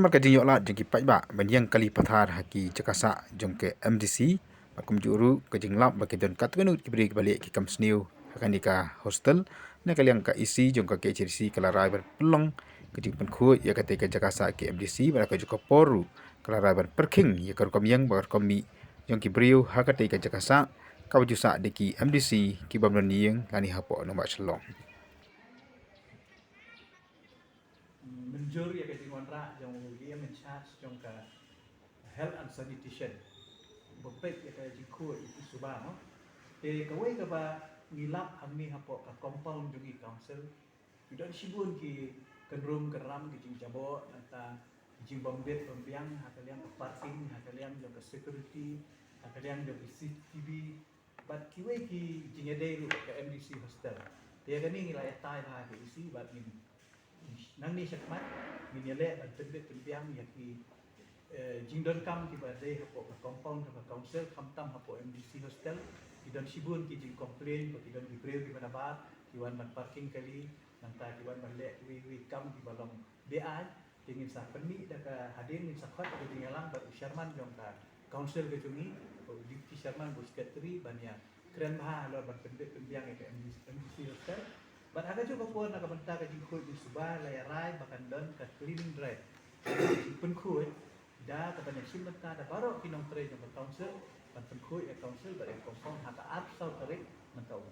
marka jing yokla jing ki pajba banjang kali pathar haki jakasa jong ke MDC bakum juru ke jing lap baki don katganu ki beri balik ki kam sniu hakani ka hostel na kaliang ka isi jong ka KHRC kala rai ber pelong ke jing pen khu ya kate ka jakasa ke MDC bara ka juko poru kala rai ber perking ya kar kom yang bar komi jong ki beriu hakate ka jakasa ka jusa de ki MDC ki bamnon yeng lani hapo no ba chlong menjur ya ke ra jong dia men charge jong ka health and sanitation bopek ya ka jikho itu suba no te ka we ka ba ngilap ami hapo ka compound jong council tidak sibun ki kendrum keram ki jing jabo nanta jing bombet pembiang hakaliang ka parking hakaliang jong ka security hakaliang jong CCTV but ki we ki jing ade ru ka MDC hostel te ka ni ngilai tai ha ki isi bat ni nang ni sakmat minele tebet tembiang yaki jingdon kam ki badai hapo ka compound ka council kamtam hapo MDC hostel idon sibun ki jing complain ko idon ki breu ki manabat ki wan man parking kali nanta ki wan male wi kam ki balong DI tingin sa permi da ka hadin min sakhat ko dingalang ba Sherman jong ka council ke jungi ko Deputy Sherman bo secretary banya keren bah lo ban tembiang ke MDC hostel But aga juga pun nak benta ka jingkoi di subah layarai bahkan don ka cleaning drive. Pun kui da ka banyak sim benta da baru kinong tre jong council, ban pun kui council ba compound haka art sau tarik mentau.